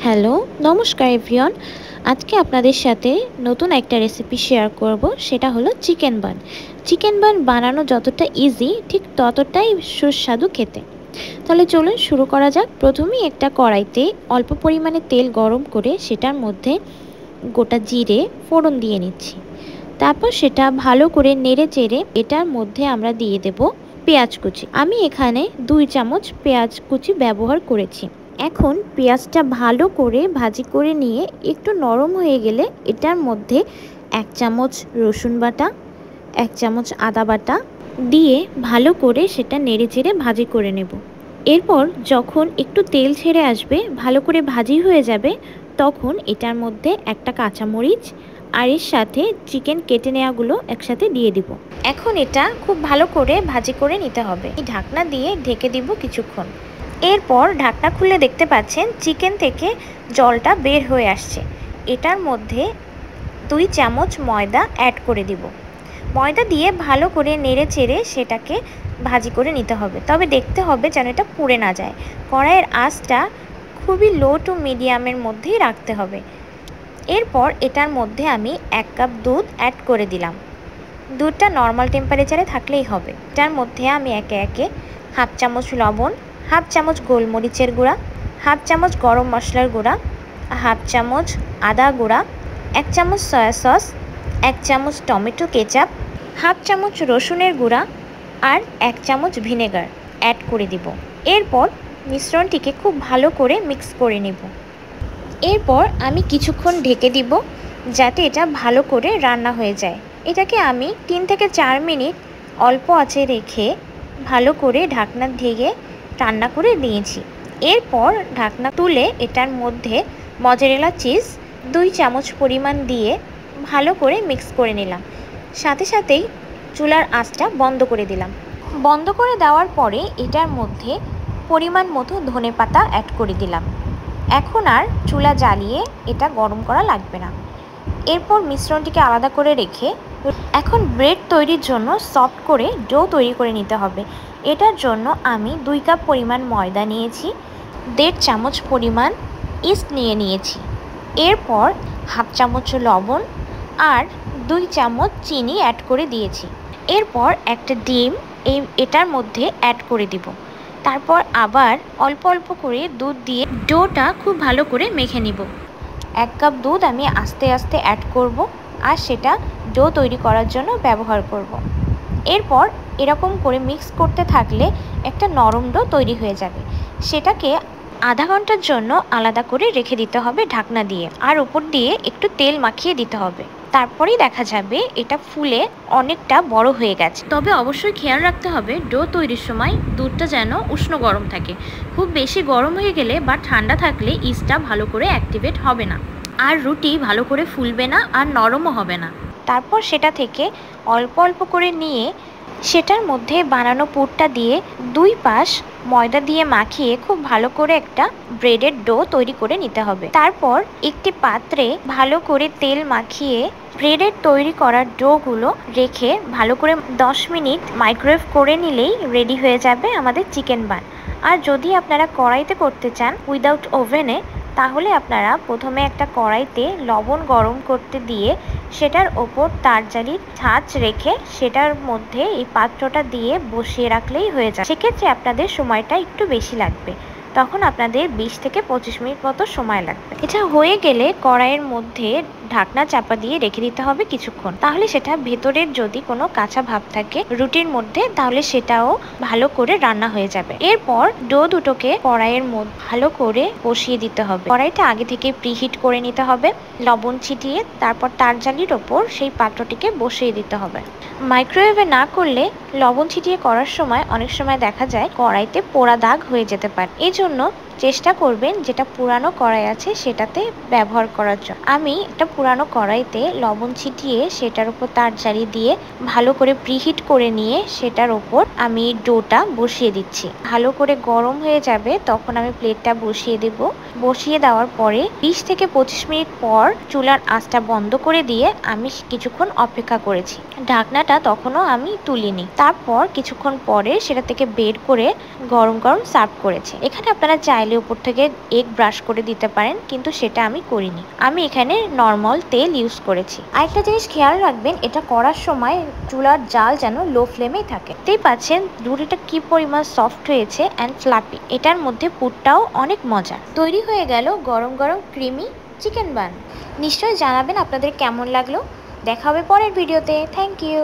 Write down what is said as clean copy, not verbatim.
Hello, নমস্কার everyone. আজকে আপনাদের সাথে নতুন একটা রেসিপি শেয়ার করব, সেটা হলো চিকেন বান। চিকেন বান বানানো যতটা ইজি, ঠিক ততটাই সুস্বাদু খেতে। তাহলে চলুন শুরু করা যাক। প্রথমেই একটা কড়াইতে অল্প পরিমাণে তেল গরম করে সেটার মধ্যে গোটা জিরে ফোড়ন দিয়ে নিচ্ছি। তারপর সেটা ভালো করে নেড়ে চেড়ে এটার মধ্যে আমরা দিয়ে দেব পেঁয়াজ কুচি। আমি এখানে 2 চামচ পেঁয়াজ কুচি ব্যবহার করেছি। এখন পেঁয়াজটা ভালো করে ভাজি করে নিয়ে একটু নরম হয়ে গেলে এটার মধ্যে 1 চামচ রসুন বাটা, 1 চামচ আদা বাটা দিয়ে ভালো করে সেটা নেড়েচেড়ে ভাজি করে নেব। এরপর যখন একটু তেল ছেড়ে আসবে, ভালো করে ভাজি হয়ে যাবে, তখন এটার মধ্যে একটা কাঁচামরিচ আর এর সাথে চিকেন কেটে নেওয়াগুলো একসাথে দিয়ে দিব। এখন এটা খুব ভালো করে ভাজি করে নিতে হবে। এই ঢাকনা দিয়ে ঢেকে দিব কিছুক্ষণ। এরপর ঢাকনা খুলে দেখতে পাচ্ছেন চিকেন থেকে জলটা বের হয়ে আসছে। এটার মধ্যে 2 চামচ ময়দা অ্যাড করে দিব। ময়দা দিয়ে ভালো করে নেড়ে চেড়ে সেটাকে ভাজি করে নিতে হবে। তবে দেখতে হবে যেন এটা পুড়ে না যায়। কড়াইয়ের আঁচটা খুবই লো টু মিডিয়ামের মধ্যেই রাখতে হবে। এরপর এটার মধ্যে আমি 1 কাপ দুধ অ্যাড করে দিলাম। দুধটা নর্মাল টেম্পারেচারে থাকলেই হবে। এটার মধ্যে আমি একে একে 1/2 চামচ লবণ, 1/2 চামচ গোলমরিচের গুঁড়া, 1/2 চামচ গরম মশলার গুঁড়া, 1/2 চামচ আদা গুঁড়া, 1 চামচ সয়া সস, 1 চামচ টমেটো কেচাপ, 1/2 চামচ রসুনের গুঁড়া আর 1 চামচ ভিনেগার অ্যাড করে দিব। এরপর মিশ্রণটিকে খুব ভালো করে মিক্স করে নেব। এরপর আমি কিছুক্ষণ ঢেকে দিব যাতে এটা ভালো করে রান্না হয়ে যায়। এটাকে আমি 3 থেকে 4 মিনিট অল্প আঁচে রেখে ভালো করে ঢাকনা ঢেকে রান্না করে নিয়েছি। এরপর ঢাকনা তুলে এটার মধ্যে মজারেলা চিজ 2 চামচ পরিমাণ দিয়ে ভালো করে মিক্স করে নিলাম। সাথে সাথেই চুলার আঁচটা বন্ধ করে দিলাম। বন্ধ করে দেওয়ার পরে এটার মধ্যে পরিমাণ মতো ধনেপাতা অ্যাড করে দিলাম। এখন আর চুলা জ্বালিয়ে এটা গরম করা লাগবে না। এরপর মিশ্রণটিকে আলাদা করে রেখে এখন ব্রেড তৈরির জন্য সফট করে ডো তৈরি করে নিতে হবে। এটার জন্য আমি 2 কাপ পরিমাণ ময়দা নিয়েছি, 1.5 চামচ পরিমাণ ইস্ট নিয়েছি। এরপর 1/2 চামচ লবণ আর 2 চামচ চিনি অ্যাড করে দিয়েছি। এরপর একটা ডিম এটার মধ্যে অ্যাড করে দিব। তারপর আবার অল্প অল্প করে দুধ দিয়ে ডোটা খুব ভালো করে মেখে নিব। 1 কাপ দুধ আমি আস্তে আস্তে অ্যাড করব আর সেটা ডো তৈরি করার জন্য ব্যবহার করব। এরপর এরকম করে মিক্স করতে থাকলে একটা নরম ডো তৈরি হয়ে যাবে। সেটাকে আধা ঘন্টার জন্য আলাদা করে রেখে দিতে হবে ঢাকনা দিয়ে, আর উপর দিয়ে একটু তেল মাখিয়ে দিতে হবে। তারপরেই দেখা যাবে এটা ফুলে অনেকটা বড় হয়ে গেছে। তবে অবশ্যই খেয়াল রাখতে হবে ডো তৈরির সময় দুধটা যেন উষ্ণ গরম থাকে। খুব বেশি গরম হয়ে গেলে বা ঠান্ডা থাকলে ইস্টটা ভালো করে অ্যাক্টিভেট হবে না, আর রুটি ভালো করে ফুলবে না আর নরমও হবে না। তারপর সেটা থেকে অল্প অল্প করে নিয়ে সেটার মধ্যে বানানো পুরটা দিয়ে 2 পাশ ময়দা দিয়ে মাখিয়ে খুব ভালো করে একটা ব্রেডের ডো তৈরি করে নিতে হবে। তারপর একটি পাত্রে ভালো করে তেল মাখিয়ে ব্রেডের তৈরি করা ডোগুলো রেখে ভালো করে 10 মিনিট মাইক্রোওয়েভ করে নিলেই রেডি হয়ে যাবে আমাদের চিকেন বান। আর যদি আপনারা কড়াইতে করতে চান উইদাউট ওভেনে, তাহলে আপনারা প্রথমে একটা কড়াইতে লবণ গরম করতে দিয়ে সেটার ওপর তারজালির ছাঁচ রেখে সেটার মধ্যে এই পাত্রটা দিয়ে বসিয়ে রাখলেই হয়ে যায়। সেক্ষেত্রে আপনাদের সময়টা একটু বেশি লাগবে, তখন আপনাদের 20 থেকে 25 মিনিট মতো সময় লাগবে। এটা হয়ে গেলে কড়াইয়ের মধ্যে ঢাকনা চাপা দিয়ে রেখে দিতে হবে কিছুক্ষণ। তাহলে সেটা ভেতরের যদি কোনো কাঁচা ভাব থাকে রুটির মধ্যে, তাহলে সেটাও ভালো করে রান্না হয়ে যাবে। এরপর ডো দুটোকে কড়াইয়ের মধ্যে ভালো করে বসিয়ে দিতে হবে। কড়াইটা আগে থেকে প্রিহিট করে নিতে হবে লবণ ছিটিয়ে। তারপর তারজালির ওপর সেই পাত্রটিকে বসিয়ে দিতে হবে। মাইক্রোওয়েভে না করলে লবণ ছিটিয়ে করার সময় অনেক সময় দেখা যায় কড়াইতে পোড়া দাগ হয়ে যেতে পারে। এই জন্য চেষ্টা করবেন যেটা পুরানো কড়াই আছে সেটাতে ব্যবহার করার জন্য। আমি একটা পুরানো কড়াইতে লবণ ছিটিয়ে সেটার উপর তারজালি দিয়ে ভালো করে প্রিহিট করে নিয়ে সেটার ওপর আমি ডোটা বসিয়ে দিচ্ছি। ভালো করে গরম হয়ে যাবে তখন আমি প্লেটটা বসিয়ে দেব। বসিয়ে দেওয়ার পরে 20 থেকে 25 মিনিট পর চুলার আঁচটা বন্ধ করে দিয়ে আমি কিছুক্ষণ অপেক্ষা করেছি। ঢাকনাটা তখনও আমি তুলিনি। তারপর কিছুক্ষণ পরে সেটা থেকে বের করে গরম গরম সার্ভ করেছি। এখানে আপনারা চাইলে চাইলে উপর থেকে এগ ব্রাশ করে দিতে পারেন, কিন্তু সেটা আমি করিনি। আমি এখানে নর্মাল তেল ইউজ করেছি। আরেকটা জিনিস খেয়াল রাখবেন, এটা করার সময় চুলার জাল যেন লো ফ্লেমেই থাকে। দেখতেই পাচ্ছেন রুটিটা কি পরিমাণ সফট হয়েছে অ্যান্ড ফ্লাপি। এটার মধ্যে পুরটাও অনেক মজা। তৈরি হয়ে গেল গরম গরম ক্রিমি চিকেন বান। নিশ্চয়ই জানাবেন আপনাদের কেমন লাগলো। দেখা হবে পরের ভিডিওতে। Thank you.